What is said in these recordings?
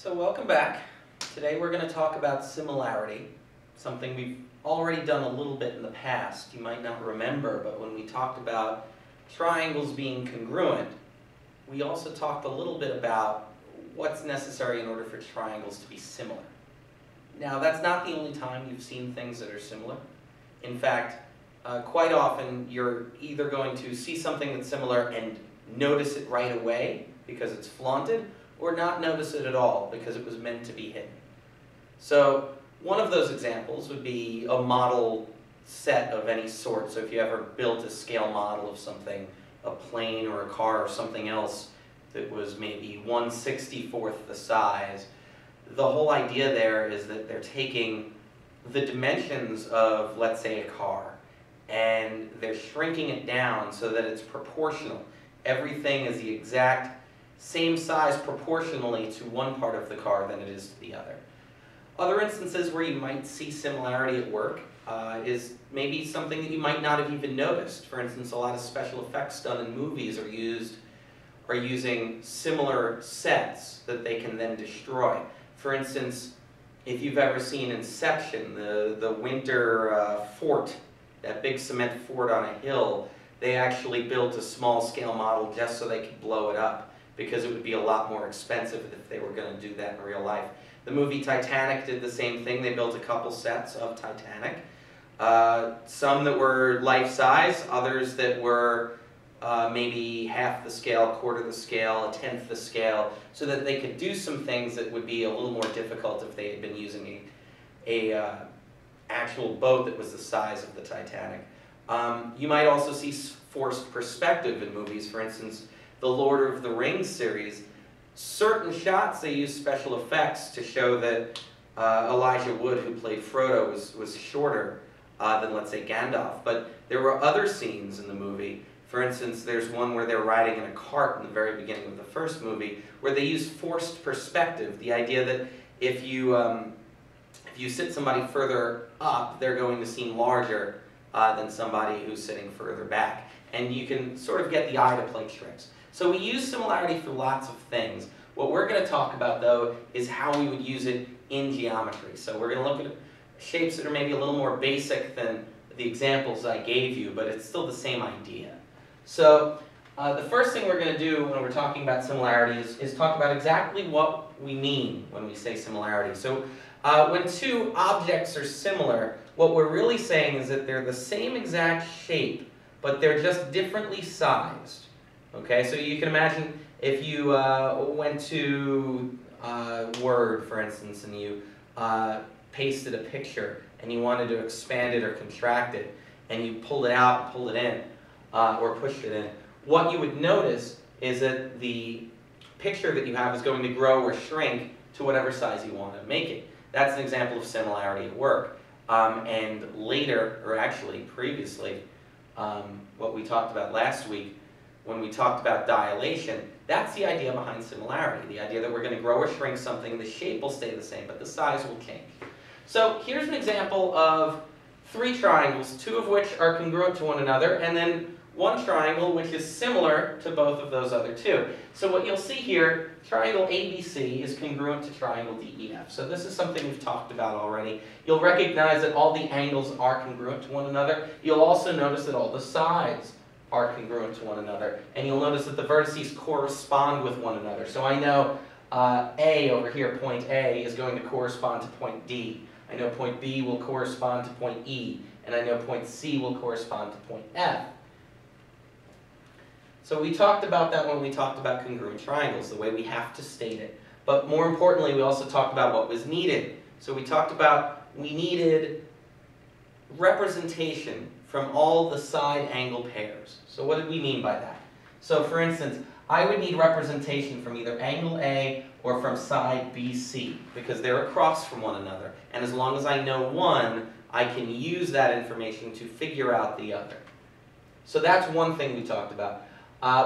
So welcome back. Today we're going to talk about similarity, something we've already done a little bit in the past. You might not remember, but when we talked about triangles being congruent, we also talked a little bit about what's necessary in order for triangles to be similar. Now, that's not the only time you've seen things that are similar. In fact, quite often you're either going to see something that's similar and notice it right away because it's flaunted, or not notice it at all because it was meant to be hidden. So one of those examples would be a model set of any sort. So if you ever built a scale model of something, a plane or a car or something else that was maybe 1/64th the size, the whole idea there is that they're taking the dimensions of, let's say, a car, and they're shrinking it down so that it's proportional. Everything is the exact same size proportionally to one part of the car than it is to the other. Other instances where you might see similarity at work is maybe something that you might not have even noticed. For instance, a lot of special effects done in movies are using similar sets that they can then destroy. For instance, if you've ever seen Inception, the winter fort, that big cement fort on a hill, they actually built a small scale model just so they could blow it up, because it would be a lot more expensive if they were going to do that in real life. The movie Titanic did the same thing. They built a couple sets of Titanic. Some that were life-size, others that were maybe half the scale, quarter the scale, a tenth the scale, so that they could do some things that would be a little more difficult if they had been using a actual boat that was the size of the Titanic. You might also see forced perspective in movies. For instance, the Lord of the Rings series, certain shots they use special effects to show that Elijah Wood, who played Frodo, was shorter than, let's say, Gandalf. But there were other scenes in the movie. For instance, there's one where they're riding in a cart in the very beginning of the first movie, where they use forced perspective, the idea that if you sit somebody further up, they're going to seem larger than somebody who's sitting further back. And you can sort of get the eye to play tricks. So we use similarity for lots of things. What we're going to talk about, though, is how we would use it in geometry. So we're going to look at shapes that are maybe a little more basic than the examples I gave you, but it's still the same idea. So the first thing we're going to do when we're talking about similarity is talk about exactly what we mean when we say similarity. So when two objects are similar, what we're really saying is that they're the same exact shape, but they're just differently sized. Okay, so you can imagine if you went to Word, for instance, and you pasted a picture and you wanted to expand it or contract it, and you pulled it out and pulled it in, or pushed it in, what you would notice is that the picture that you have is going to grow or shrink to whatever size you want to make it. That's an example of similarity at work. And later, or actually previously, what we talked about last week, when we talked about dilation, that's the idea behind similarity, the idea that we're going to grow or shrink something, the shape will stay the same, but the size will change. So here's an example of three triangles, two of which are congruent to one another, and then one triangle which is similar to both of those other two. So what you'll see here, triangle ABC is congruent to triangle DEF. So this is something we've talked about already. You'll recognize that all the angles are congruent to one another. You'll also notice that all the sides are congruent to one another. And you'll notice that the vertices correspond with one another. So I know A over here, point A, is going to correspond to point D. I know point B will correspond to point E. And I know point C will correspond to point F. So we talked about that when we talked about congruent triangles, the way we have to state it. But more importantly, we also talked about what was needed. So we talked about we needed representation from all the side angle pairs. So what did we mean by that? So for instance, I would need representation from either angle A or from side BC, because they're across from one another. And as long as I know one, I can use that information to figure out the other. So that's one thing we talked about.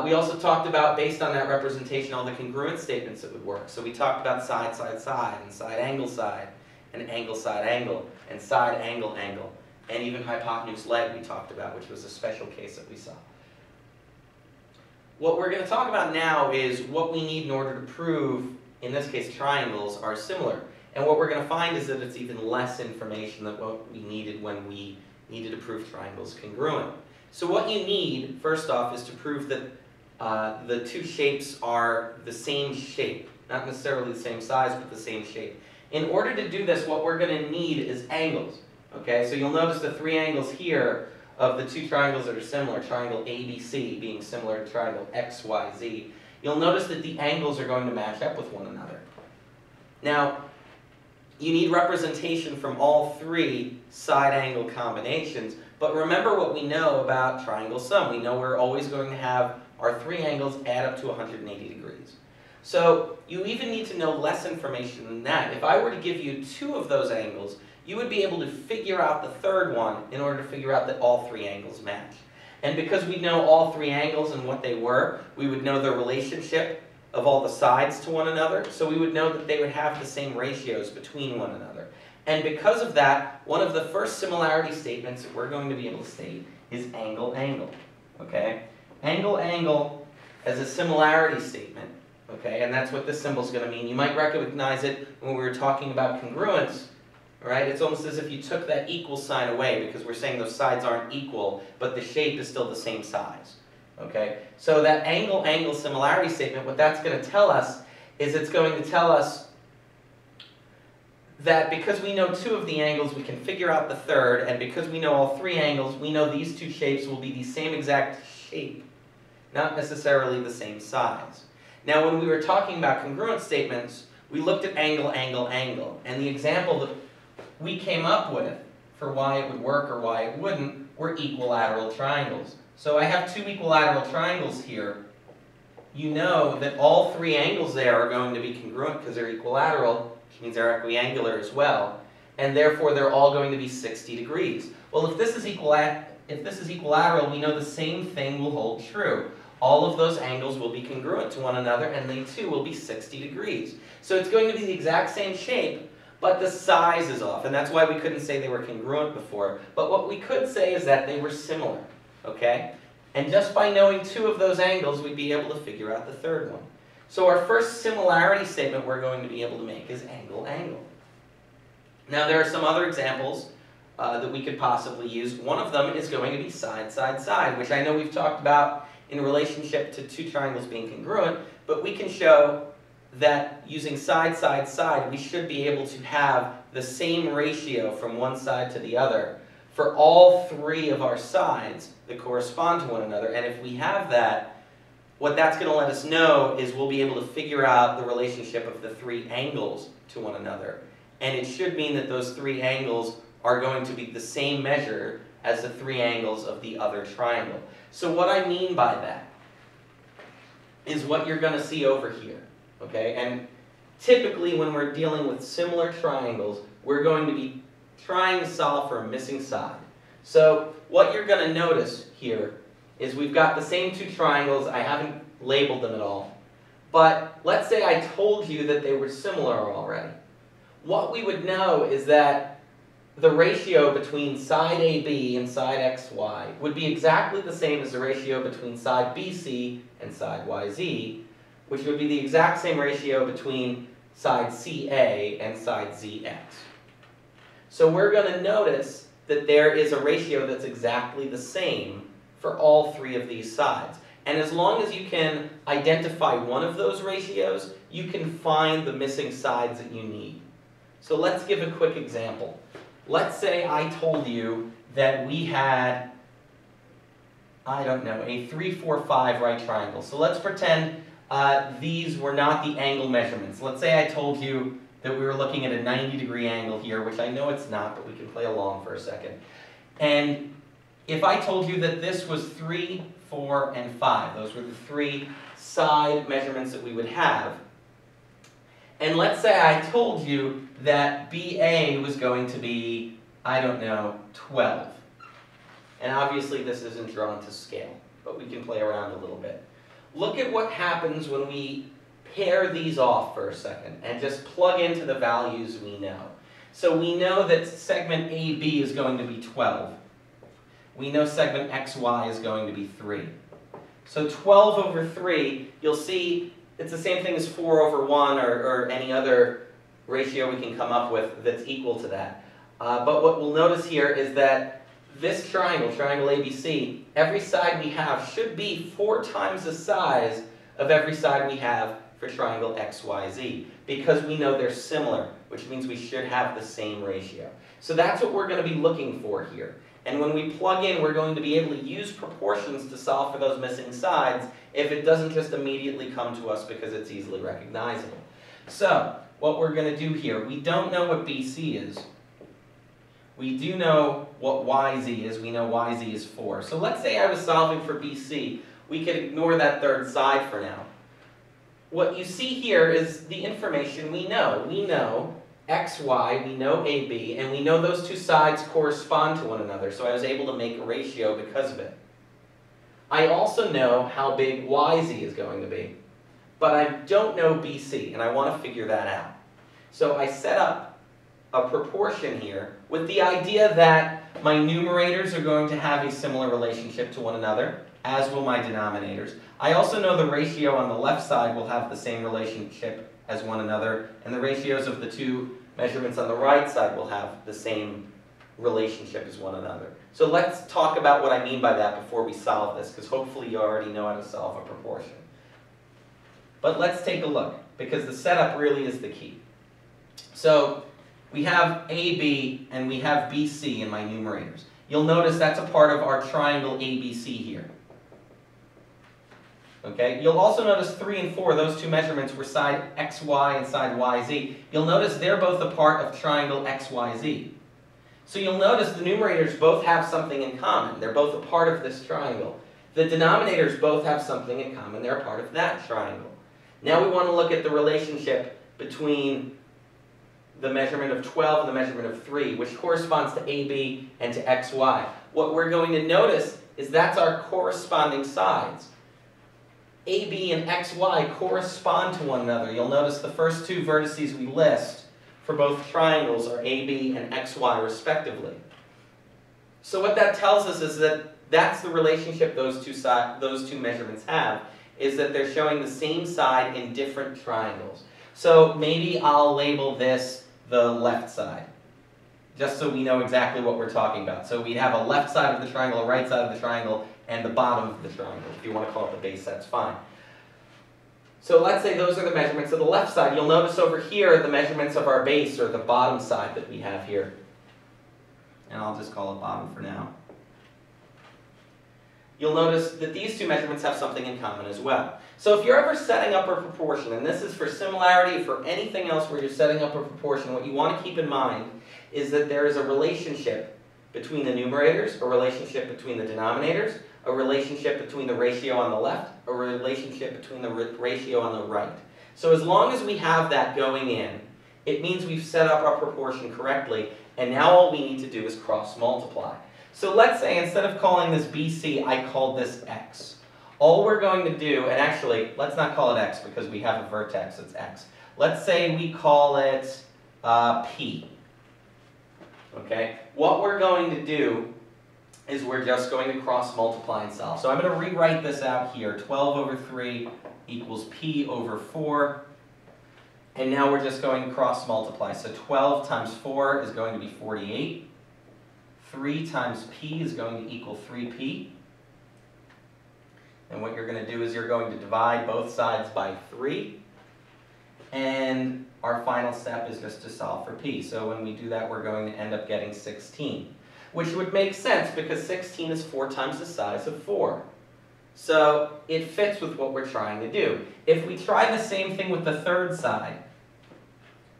We also talked about, based on that representation, all the congruent statements that would work. So we talked about side, side, side, and side, angle, and angle, side, angle, and side, angle, angle. And even hypotenuse, leg we talked about, which was a special case that we saw. What we're going to talk about now is what we need in order to prove in this case triangles, are similar. And what we're going to find is that it's even less information than what we needed when we needed to prove triangles congruent. So what you need, first off, is to prove that the two shapes are the same shape. Not necessarily the same size, but the same shape. In order to do this, what we're going to need is angles. Okay, so you'll notice the three angles here of the two triangles that are similar, triangle ABC being similar to triangle XYZ. You'll notice that the angles are going to match up with one another. Now, you need representation from all three side angle combinations, but remember what we know about triangle sum. We know we're always going to have our three angles add up to 180 degrees. So you even need to know less information than that. If I were to give you two of those angles, you would be able to figure out the third one in order to figure out that all three angles match. And because we know all three angles and what they were, we would know the relationship of all the sides to one another, so we would know that they would have the same ratios between one another. And because of that, one of the first similarity statements that we're going to be able to state is angle, angle. Okay? Angle, angle as a similarity statement. Okay? And that's what this symbol is going to mean. You might recognize it when we were talking about congruence. Right? It's almost as if you took that equal sign away because we're saying those sides aren't equal, but the shape is still the same size. Okay? So that angle, angle similarity statement, what that's going to tell us is it's going to tell us that because we know two of the angles, we can figure out the third, and because we know all three angles, we know these two shapes will be the same exact shape, not necessarily the same size. Now, when we were talking about congruent statements, we looked at angle, angle, angle, and the example that we came up with for why it would work or why it wouldn't were equilateral triangles. So I have two equilateral triangles here. You know that all three angles there are going to be congruent because they're equilateral, which means they're equiangular as well, and therefore they're all going to be 60 degrees. Well, if this is equilateral, we know the same thing will hold true. All of those angles will be congruent to one another, and they too will be 60 degrees. So it's going to be the exact same shape, but the size is off, and that's why we couldn't say they were congruent before. But what we could say is that they were similar, okay? And just by knowing two of those angles, we'd be able to figure out the third one. So our first similarity statement we're going to be able to make is angle, angle. Now there are some other examples that we could possibly use. One of them is going to be side, side, side, which I know we've talked about in relationship to two triangles being congruent, but we can show that using side, side, side, we should be able to have the same ratio from one side to the other for all three of our sides that correspond to one another. And if we have that, what that's going to let us know is we'll be able to figure out the relationship of the three angles to one another. And it should mean that those three angles are going to be the same measure as the three angles of the other triangle. So what I mean by that is what you're going to see over here. Okay, and typically when we're dealing with similar triangles, we're going to be trying to solve for a missing side. So what you're going to notice here is we've got the same two triangles. I haven't labeled them at all. But let's say I told you that they were similar already. What we would know is that the ratio between side AB and side XY would be exactly the same as the ratio between side BC and side YZ, which would be the exact same ratio between side CA and side ZX. So we're going to notice that there is a ratio that's exactly the same for all three of these sides. And as long as you can identify one of those ratios, you can find the missing sides that you need. So let's give a quick example. Let's say I told you that we had, I don't know, a 3, 4, 5 right triangle. So let's pretend these were not the angle measurements. Let's say I told you that we were looking at a 90-degree angle here, which I know it's not, but we can play along for a second. And if I told you that this was 3, 4, and 5, those were the three side measurements that we would have. And let's say I told you that BA was going to be, I don't know, 12. And obviously this isn't drawn to scale, but we can play around a little bit. Look at what happens when we pair these off for a second and just plug into the values we know. So we know that segment AB is going to be 12. We know segment XY is going to be 3. So 12 over 3, you'll see it's the same thing as 4 over 1 or any other ratio we can come up with that's equal to that. But what we'll notice here is that this triangle, triangle ABC, every side we have should be 4 times the size of every side we have for triangle XYZ, because we know they're similar, which means we should have the same ratio. So that's what we're going to be looking for here. And when we plug in, we're going to be able to use proportions to solve for those missing sides if it doesn't just immediately come to us because it's easily recognizable. So what we're going to do here, we don't know what BC is. We do know what YZ is. We know YZ is 4. So let's say I was solving for BC. We could ignore that third side for now. What you see here is the information we know. We know XY, we know AB, and we know those two sides correspond to one another, so I was able to make a ratio because of it. I also know how big YZ is going to be, but I don't know BC, and I want to figure that out. So I set up a proportion here with the idea that my numerators are going to have a similar relationship to one another, as will my denominators. I also know the ratio on the left side will have the same relationship as one another, and the ratios of the two measurements on the right side will have the same relationship as one another. So let's talk about what I mean by that before we solve this, because hopefully you already know how to solve a proportion. But let's take a look, because the setup really is the key. So we have AB and we have BC in my numerators. You'll notice that's a part of our triangle ABC here. Okay? You'll also notice 3 and 4, those two measurements were side XY and side YZ. You'll notice they're both a part of triangle XYZ. So you'll notice the numerators both have something in common. They're both a part of this triangle. The denominators both have something in common. They're a part of that triangle. Now we want to look at the relationship between the measurement of 12 and the measurement of 3, which corresponds to AB and to XY. What we're going to notice is that's our corresponding sides. AB and XY correspond to one another. You'll notice the first two vertices we list for both triangles are AB and XY respectively. So what that tells us is that that's the relationship those two measurements have, is that they're showing the same side in different triangles. So maybe I'll label this the left side, just so we know exactly what we're talking about. So we'd have a left side of the triangle, a right side of the triangle, and the bottom of the triangle. If you want to call it the base, that's fine. So let's say those are the measurements of the left side. You'll notice over here the measurements of our base, or the bottom side that we have here. And I'll just call it bottom for now. You'll notice that these two measurements have something in common as well. So if you're ever setting up a proportion, and this is for similarity, for anything else where you're setting up a proportion, what you want to keep in mind is that there is a relationship between the numerators, a relationship between the denominators, a relationship between the ratio on the left, a relationship between the ratio on the right. So as long as we have that going in, it means we've set up our proportion correctly, and now all we need to do is cross multiply. So let's say instead of calling this BC, I called this X. All we're going to do, and actually, let's not call it X because we have a vertex, it's X. Let's say we call it P. Okay? What we're going to do is we're just going to cross multiply and solve. So I'm going to rewrite this out here. 12 over 3 equals P over 4. And now we're just going to cross multiply. So 12 times 4 is going to be 48. 3 times P is going to equal 3P. And what you're going to do is you're going to divide both sides by 3. And our final step is just to solve for P. So when we do that, we're going to end up getting 16. Which would make sense because 16 is 4 times the size of 4. So it fits with what we're trying to do. If we try the same thing with the third side,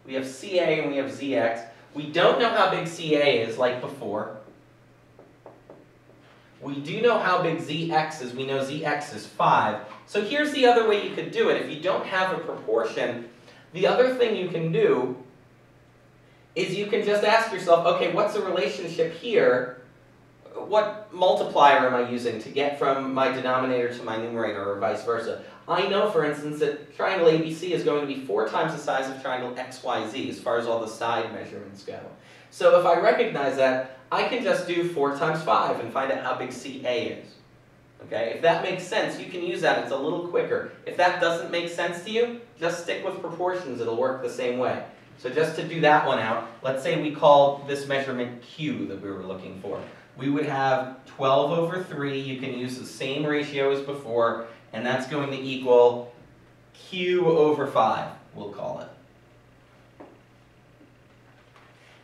we have CA and we have ZX. We don't know how big CA is like before. We do know how big ZX is. We know ZX is 5. So here's the other way you could do it. If you don't have a proportion, the other thing you can do is you can just ask yourself, okay, what's the relationship here? What multiplier am I using to get from my denominator to my numerator, or vice versa? I know, for instance, that triangle ABC is going to be 4 times the size of triangle XYZ as far as all the side measurements go. So if I recognize that, I can just do 4 times 5 and find out how big CA is. Okay? If that makes sense, you can use that. It's a little quicker. If that doesn't make sense to you, just stick with proportions. It'll work the same way. So just to do that one out, let's say we call this measurement Q that we were looking for. We would have 12 over 3. You can use the same ratio as before, and that's going to equal Q over 5, we'll call it.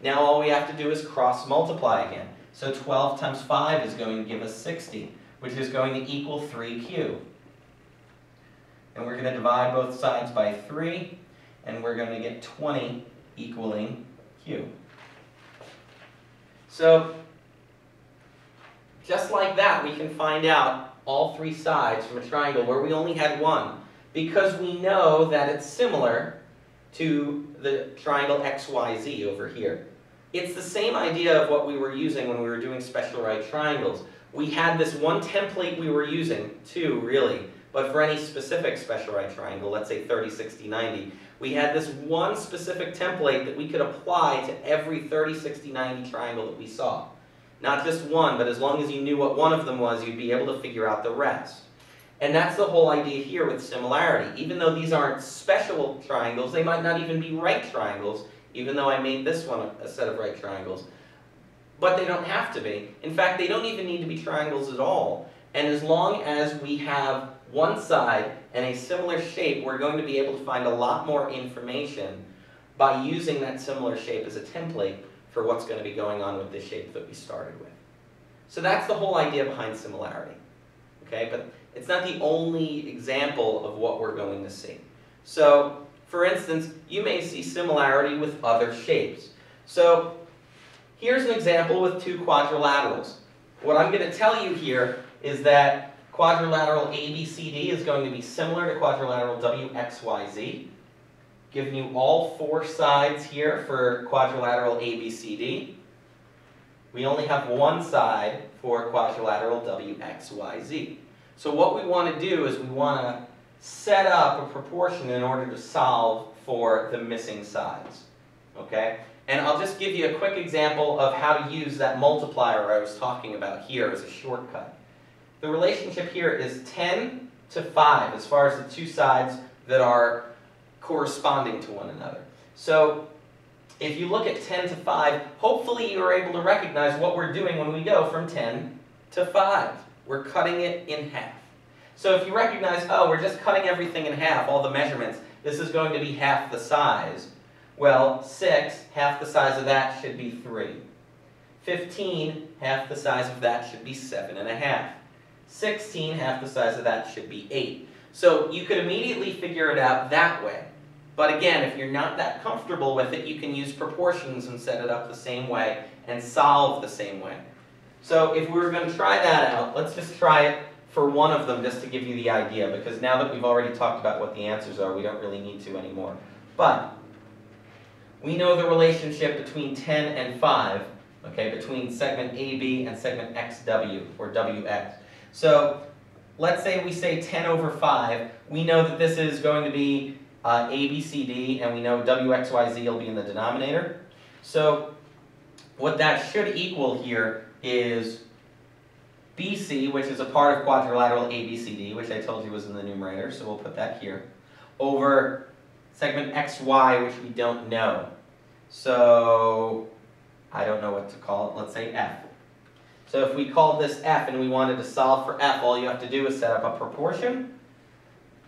Now all we have to do is cross multiply again. So 12 times 5 is going to give us 60, which is going to equal 3Q. And we're going to divide both sides by 3, and we're going to get 20 equaling Q. So just like that, we can find out all 3 sides from a triangle where we only had one, because we know that it's similar to the triangle XYZ over here. It's the same idea of what we were using when we were doing special right triangles. We had this one template we were using, two really, but for any specific special right triangle, let's say 30, 60, 90, we had this one specific template that we could apply to every 30, 60, 90 triangle that we saw. Not just one, but as long as you knew what one of them was, you'd be able to figure out the rest. And that's the whole idea here with similarity. Even though these aren't special triangles, they might not even be right triangles, even though I made this one a set of right triangles. But they don't have to be. In fact, they don't even need to be triangles at all. And as long as we have one side and a similar shape, we're going to be able to find a lot more information by using that similar shape as a template for what's going to be going on with the shape that we started with. So that's the whole idea behind similarity. Okay, but it's not the only example of what we're going to see. So, for instance, you may see similarity with other shapes. So, here's an example with two quadrilaterals. What I'm going to tell you here is that quadrilateral ABCD is going to be similar to quadrilateral WXYZ. Giving you all 4 sides here for quadrilateral ABCD. We only have one side for quadrilateral WXYZ. So what we want to do is we want to set up a proportion in order to solve for the missing sides. Okay? And I'll just give you a quick example of how to use that multiplier I was talking about here as a shortcut. The relationship here is 10 to 5 as far as the two sides that are corresponding to one another. So if you look at 10 to 5, hopefully you're able to recognize what we're doing when we go from 10 to 5. We're cutting it in half. So if you recognize, oh, we're just cutting everything in half, all the measurements, this is going to be half the size. Well, 6, half the size of that should be 3. 15, half the size of that should be 7.5. 16, half the size of that should be 8. So you could immediately figure it out that way. But again, if you're not that comfortable with it, you can use proportions and set it up the same way and solve the same way. So if we were going to try that out, let's just try it for one of them just to give you the idea, because now that we've already talked about what the answers are, we don't really need to anymore. But we know the relationship between 10 and 5, okay, between segment AB and segment XW, or WX. So let's say we say 10 over 5. We know that this is going to be ABCD, and we know WXYZ will be in the denominator. So what that should equal here is BC, which is a part of quadrilateral ABCD, which I told you was in the numerator, so we'll put that here, over segment XY, which we don't know. So I don't know what to call it. Let's say F. So if we called this F and we wanted to solve for F, all you have to do is set up a proportion.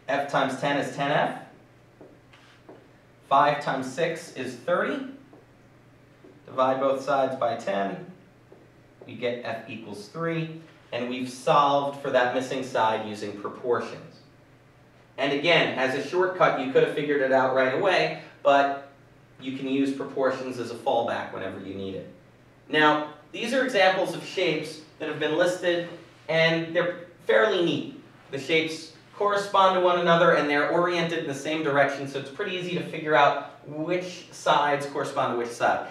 F times 10 is 10F. 5 times 6 is 30. Divide both sides by 10. We get F equals 3. And we've solved for that missing side using proportions. And again, as a shortcut, you could have figured it out right away, but you can use proportions as a fallback whenever you need it. Now, these are examples of shapes that have been listed, and they're fairly neat. The shapes correspond to one another, and they're oriented in the same direction, so it's pretty easy to figure out which sides correspond to which side.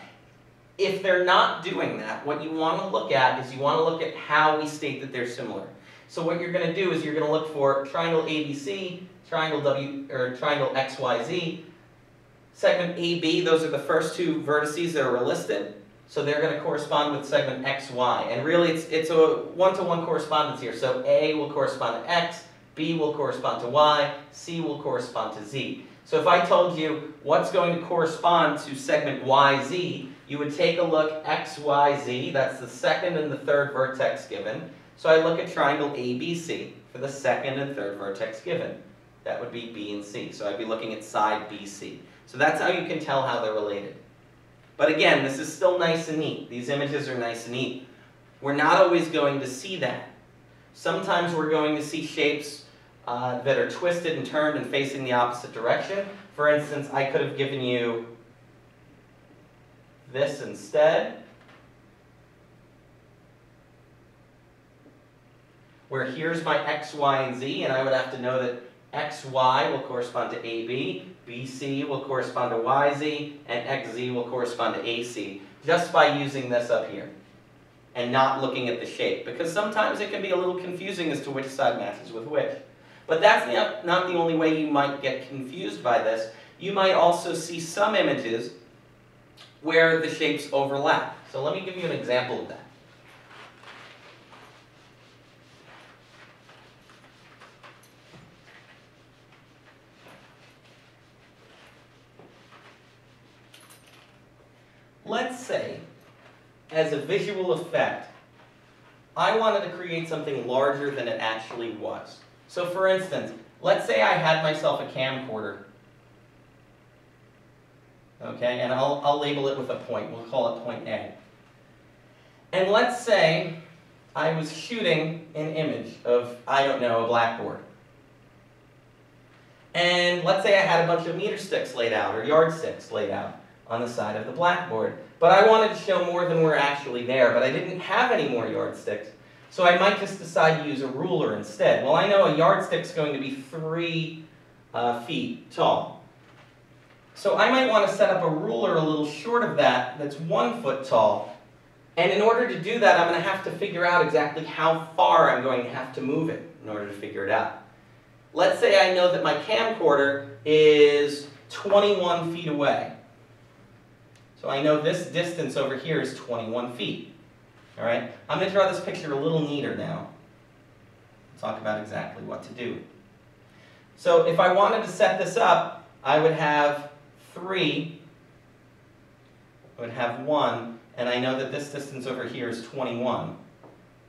If they're not doing that, what you want to look at is you want to look at how we state that they're similar. So what you're going to do is you're going to look for triangle ABC, triangle XYZ, segment AB. Those are the first two vertices that are listed. So they're going to correspond with segment XY. And really, it's a one-to-one correspondence here. So A will correspond to X, B will correspond to Y, C will correspond to Z. So if I told you what's going to correspond to segment YZ, you would take a look XYZ, that's the second and the third vertex given. So I look at triangle ABC for the second and third vertex given. That would be B and C. So I'd be looking at side BC. So that's how you can tell how they're related. But again, this is still nice and neat. These images are nice and neat. We're not always going to see that. Sometimes we're going to see shapes that are twisted and turned and facing the opposite direction. For instance, I could have given you this instead, where here's my X, Y, and Z, and I would have to know that XY will correspond to AB, BC will correspond to YZ, and XZ will correspond to AC, just by using this up here and not looking at the shape, because sometimes it can be a little confusing as to which side matches with which. But that's not the only way you might get confused by this. You might also see some images where the shapes overlap. So let me give you an example of that. Let's say, as a visual effect, I wanted to create something larger than it actually was. So for instance, let's say I had myself a camcorder. Okay, and I'll label it with a point. We'll call it point A. And let's say I was shooting an image of, I don't know, a blackboard. And let's say I had a bunch of meter sticks laid out, or yardsticks laid out on the side of the blackboard. But I wanted to show more than were actually there, but I didn't have any more yardsticks. So I might just decide to use a ruler instead. Well, I know a yardstick's going to be 3 feet tall. So I might want to set up a ruler a little short of that, that's 1 foot tall. And in order to do that, I'm going to have to figure out exactly how far I'm going to have to move it in order to figure it out. Let's say I know that my camcorder is 21 feet away. So I know this distance over here is 21 feet. All right? I'm going to draw this picture a little neater now. Talk about exactly what to do. So if I wanted to set this up, I would have 3, I would have 1, and I know that this distance over here is 21,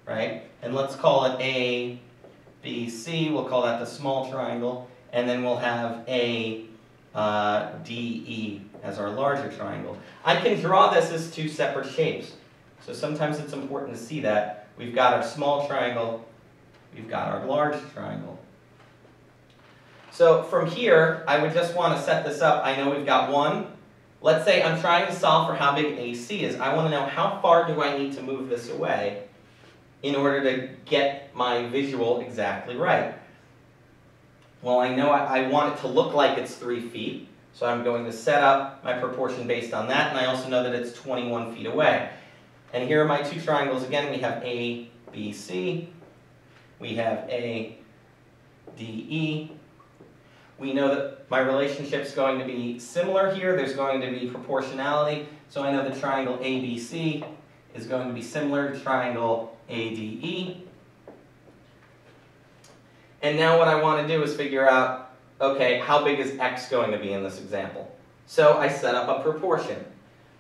right? And let's call it A, B, C. We'll call that the small triangle, and then we'll have A, D, E as our larger triangle. I can draw this as 2 separate shapes. So sometimes it's important to see that. We've got our small triangle, we've got our large triangle. So from here, I would just want to set this up. I know we've got 1. Let's say I'm trying to solve for how big AC is. I want to know how far do I need to move this away in order to get my visual exactly right. Well, I know I want it to look like it's 3 feet, so I'm going to set up my proportion based on that, and I also know that it's 21 feet away. And here are my 2 triangles again. We have A, B, C. We have A, D, E. We know that my relationship is going to be similar here. There's going to be proportionality. So I know the triangle ABC is going to be similar to triangle ADE. And now what I want to do is figure out, okay, how big is X going to be in this example? So I set up a proportion.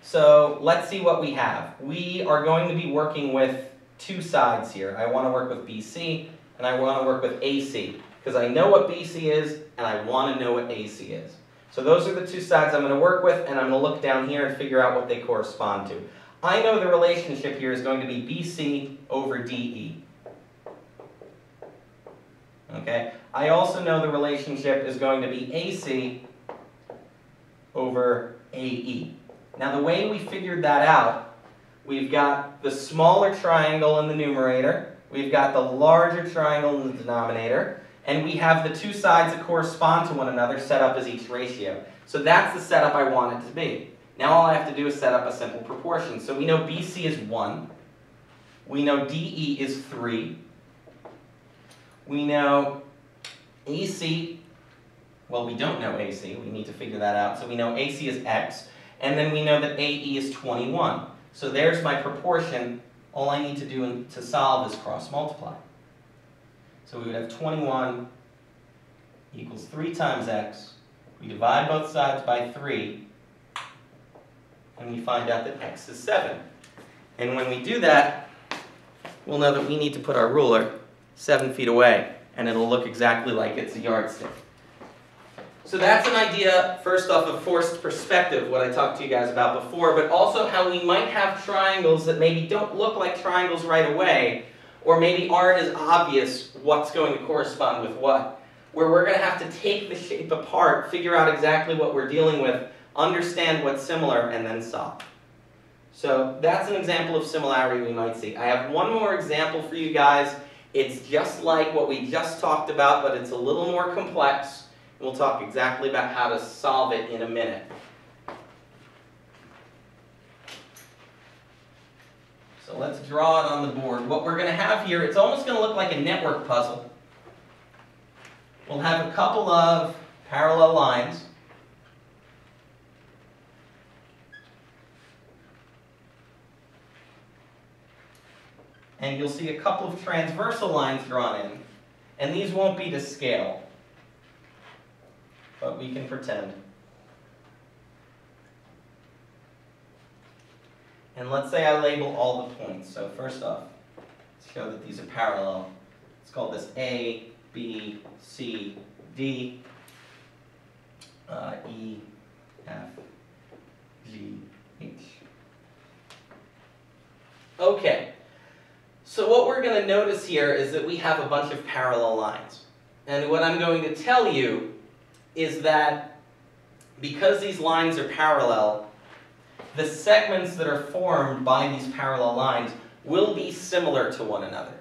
So let's see what we have. We are going to be working with 2 sides here. I want to work with BC and I want to work with AC, because I know what BC is and I want to know what AC is. So those are the 2 sides I'm going to work with, and I'm going to look down here and figure out what they correspond to. I know the relationship here is going to be BC over DE. Okay? I also know the relationship is going to be AC over AE. Now the way we figured that out, we've got the smaller triangle in the numerator, we've got the larger triangle in the denominator, and we have the 2 sides that correspond to one another set up as each ratio. So that's the setup I want it to be. Now all I have to do is set up a simple proportion. So we know BC is 1. We know DE is 3. We know AC, well, we don't know AC. We need to figure that out. So we know AC is X. And then we know that AE is 21. So there's my proportion. All I need to do to solve is cross multiply. So we would have 21 equals 3 times x. We divide both sides by 3, and we find out that x is 7. And when we do that, we'll know that we need to put our ruler 7 feet away, and it'll look exactly like it's a yardstick. So that's an idea, first off, of forced perspective, what I talked to you guys about before, but also how we might have triangles that maybe don't look like triangles right away, or maybe aren't as obvious what's going to correspond with what, where we're going to have to take the shape apart, figure out exactly what we're dealing with, understand what's similar, and then solve. So that's an example of similarity we might see. I have one more example for you guys. It's just like what we just talked about, but it's a little more complex. We'll talk exactly about how to solve it in a minute. So let's draw it on the board. What we're going to have here, it's almost going to look like a network puzzle. We'll have a couple of parallel lines. And you'll see a couple of transversal lines drawn in. And these won't be to scale, but we can pretend. And let's say I label all the points. So first off, let's show that these are parallel. Let's call this A, B, C, D, E, F, G, H. Okay, so what we're going to notice here is that we have a bunch of parallel lines. And what I'm going to tell you is that because these lines are parallel, the segments that are formed by these parallel lines will be similar to one another,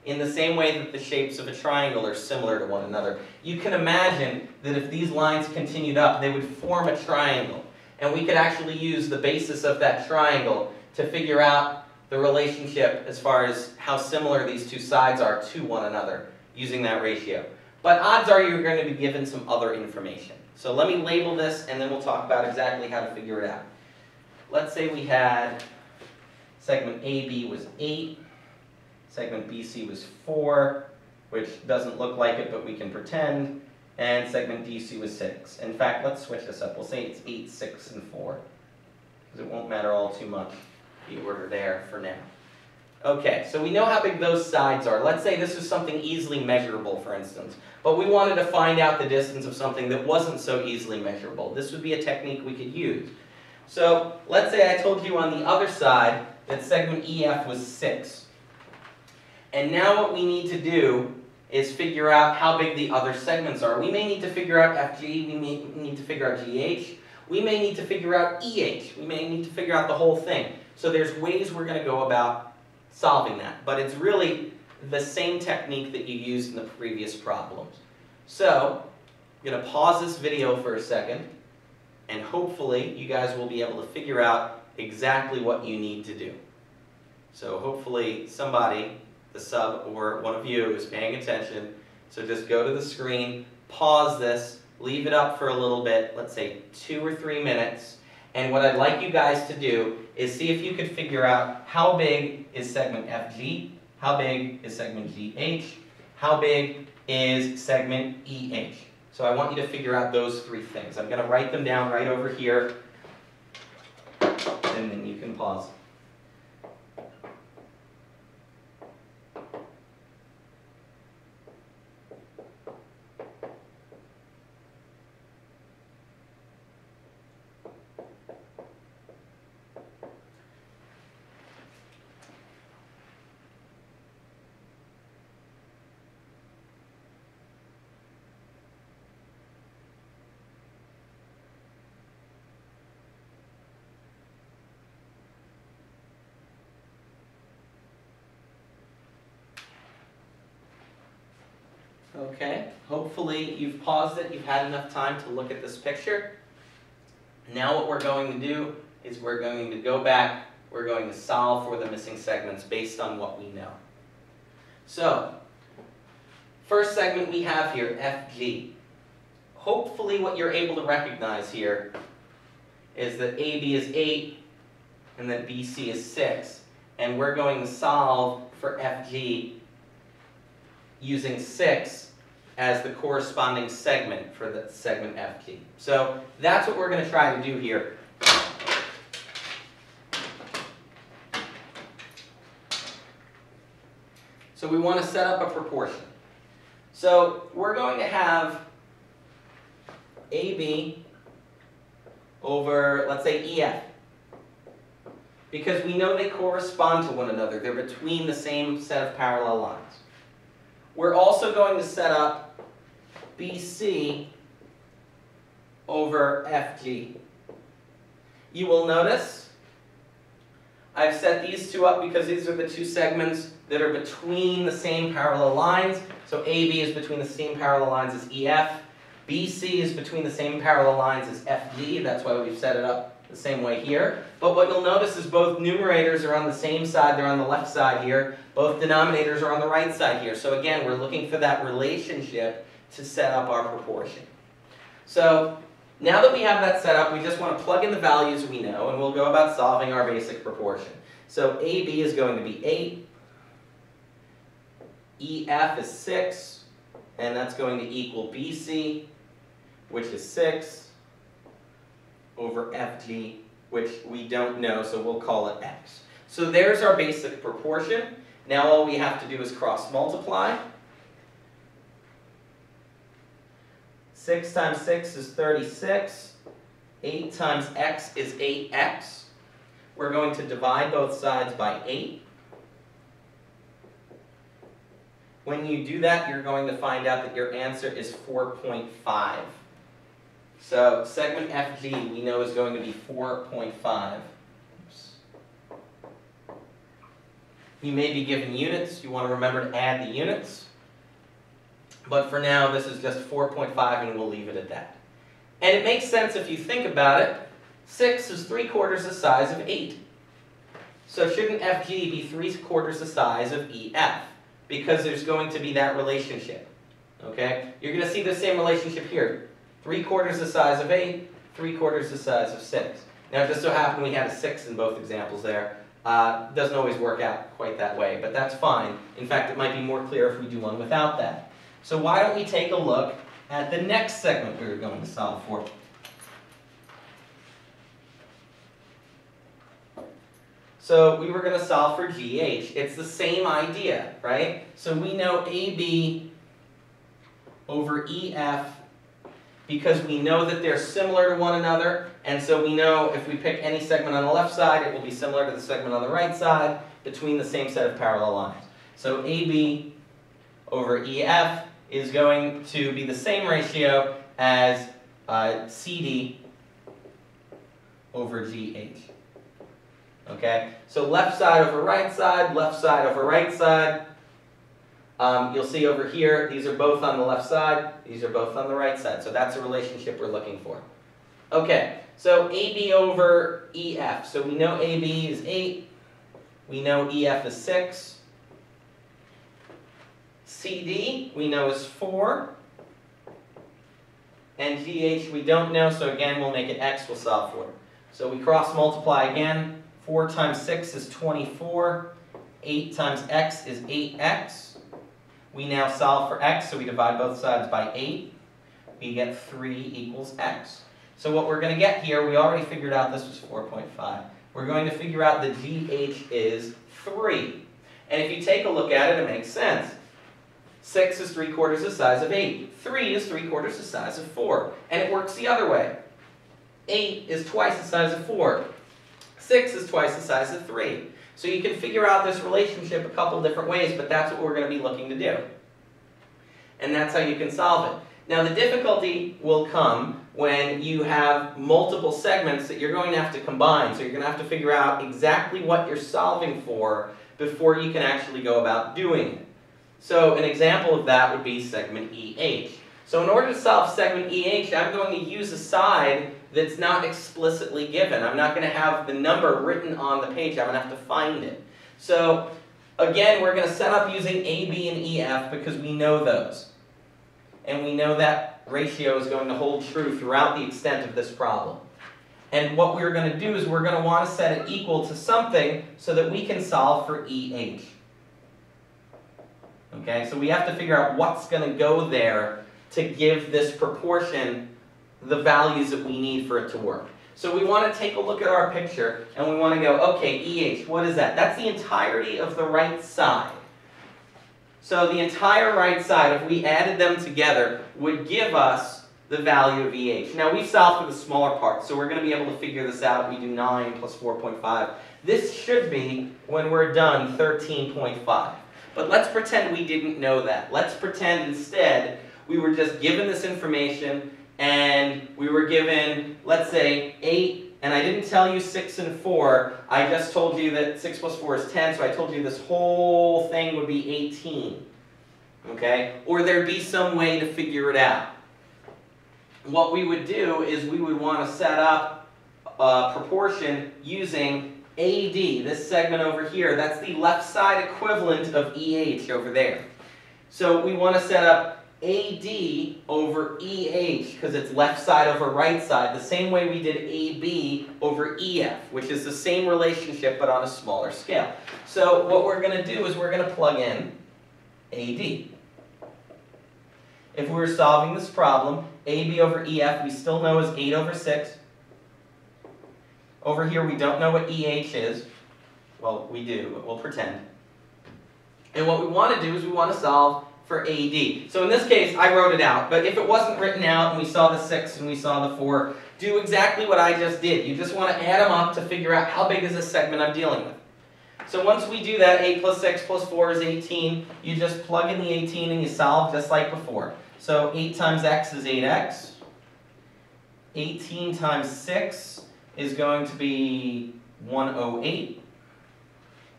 in the same way that the shapes of a triangle are similar to one another. You can imagine that if these lines continued up, they would form a triangle, and we could actually use the basis of that triangle to figure out the relationship as far as how similar these two sides are to one another using that ratio. But odds are you're going to be given some other information. So let me label this, and then we'll talk about exactly how to figure it out. Let's say we had segment AB was 8, segment BC was 4, which doesn't look like it, but we can pretend, and segment DC was 6. In fact, let's switch this up. We'll say it's 8, 6, and 4, because it won't matter all too much, the order there for now. Okay, so we know how big those sides are. Let's say this is something easily measurable, for instance, but we wanted to find out the distance of something that wasn't so easily measurable. This would be a technique we could use. So let's say I told you on the other side that segment EF was 6. And now what we need to do is figure out how big the other segments are. We may need to figure out FG, we may need to figure out GH, we may need to figure out EH, we may need to figure out the whole thing. So there's ways we're going to go about solving that, but it's really the same technique that you used in the previous problems. So I'm going to pause this video for a second, and hopefully you guys will be able to figure out exactly what you need to do. So hopefully somebody, the sub or one of you, is paying attention. So just go to the screen, pause this, leave it up for a little bit, let's say 2 or 3 minutes. And what I'd like you guys to do is see if you could figure out how big is segment FG, how big is segment GH, how big is segment EH. So I want you to figure out those 3 things. I'm going to write them down right over here, and then you can pause. Okay, hopefully you've paused it, you've had enough time to look at this picture. Now what we're going to do is we're going to go back, we're going to solve for the missing segments based on what we know. So, first segment we have here, FG. Hopefully what you're able to recognize here is that AB is 8, and then BC is 6. And we're going to solve for FG using 6 as the corresponding segment for the segment FG. So that's what we're going to try to do here. So we want to set up a proportion. So we're going to have AB over, let's say, EF. Because we know they correspond to one another. They're between the same set of parallel lines. We're also going to set up BC over FG. You will notice I've set these two up because these are the two segments that are between the same parallel lines. So AB is between the same parallel lines as EF. BC is between the same parallel lines as FG. That's why we've set it up the same way here. But what you'll notice is both numerators are on the same side. They're on the left side here. Both denominators are on the right side here. So again, we're looking for that relationship to set up our proportion. So now that we have that set up, we just want to plug in the values we know, and we'll go about solving our basic proportion. So AB is going to be 8. EF is 6, and that's going to equal BC, which is 6, over FG, which we don't know, so we'll call it X. So there's our basic proportion. Now all we have to do is cross multiply. 6 times 6 is 36. 8 times X is 8X. We're going to divide both sides by 8. When you do that, you're going to find out that your answer is 4.5. So segment FG we know is going to be 4.5. You may be given units. You want to remember to add the units. But for now, this is just 4.5, and we'll leave it at that. And it makes sense if you think about it. 6 is 3/4 the size of 8. So shouldn't FG be 3/4 the size of EF? Because there's going to be that relationship. Okay? You're going to see the same relationship here. 3/4 the size of 8, 3/4 the size of 6. Now, it just so happened we had a 6 in both examples there. Doesn't always work out quite that way, but that's fine. In fact, it might be more clear if we do one without that. So why don't we take a look at the next segment we were going to solve for. So we were going to solve for GH. It's the same idea, right? So we know AB over EF because we know that they're similar to one another, and so we know if we pick any segment on the left side, it will be similar to the segment on the right side between the same set of parallel lines. So AB over EF is going to be the same ratio as CD over GH. Okay, so left side over right side, left side over right side. You'll see over here, these are both on the left side, these are both on the right side. So that's a relationship we're looking for. Okay, so AB over EF. So we know AB is 8, we know EF is 6. CD we know is 4. And GH we don't know, so again we'll make it X, we'll solve for it. So we cross multiply again. 4 times 6 is 24. 8 times X is 8X. We now solve for X, so we divide both sides by 8. We get 3 equals X. So what we're going to get here, we already figured out this was 4.5. We're going to figure out that GH is 3. And if you take a look at it, it makes sense. 6 is 3/4 the size of 8. 3 is 3/4 the size of 4. And it works the other way. 8 is twice the size of 4. 6 is twice the size of 3. So you can figure out this relationship a couple different ways, but that's what we're going to be looking to do. And that's how you can solve it. Now the difficulty will come when you have multiple segments that you're going to have to combine. So you're going to have to figure out exactly what you're solving for before you can actually go about doing it. So an example of that would be segment EH. So in order to solve segment EH, I'm going to use a side that's not explicitly given. I'm not going to have the number written on the page. I'm going to have to find it. So again, we're going to set up using AB and EF because we know those. And we know that ratio is going to hold true throughout the extent of this problem. And what we're going to do is we're going to want to set it equal to something so that we can solve for EH. Okay, so we have to figure out what's going to go there to give this proportion the values that we need for it to work. So we want to take a look at our picture and we want to go, okay, EH, what is that? That's the entirety of the right side. So the entire right side, if we added them together, would give us the value of EH. Now we've solved for the smaller part, so we're going to be able to figure this out. We do 9 plus 4.5. This should be, when we're done, 13.5. But let's pretend we didn't know that. Let's pretend instead we were just given this information and we were given, let's say, 8, and I didn't tell you 6 and 4. I just told you that 6 plus 4 is 10, so I told you this whole thing would be 18. Okay? Or there'd be some way to figure it out. What we would do is we would want to set up a proportion using AD, this segment over here. That's the left side equivalent of EH over there. So we want to set up AD over EH because it's left side over right side, the same way we did AB over EF, which is the same relationship but on a smaller scale. So what we're going to do is we're going to plug in AD. If we were solving this problem, AB over EF we still know is 8 over 6. Over here we don't know what EH is. Well, we do, but we'll pretend. And what we want to do is we want to solve for AD. So in this case, I wrote it out, but if it wasn't written out and we saw the 6 and we saw the 4, do exactly what I just did. You just want to add them up to figure out how big is this segment I'm dealing with. So once we do that, 8 plus 6 plus 4 is 18. You just plug in the 18 and you solve just like before. So 8 times x is 8x. 18 times 6 is going to be 108.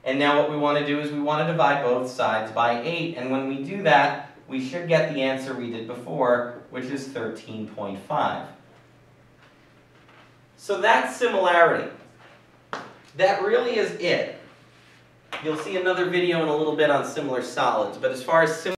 And now what we want to do is we want to divide both sides by 8. And when we do that, we should get the answer we did before, which is 13.5. So that's similarity. That really is it. You'll see another video in a little bit on similar solids. But as far as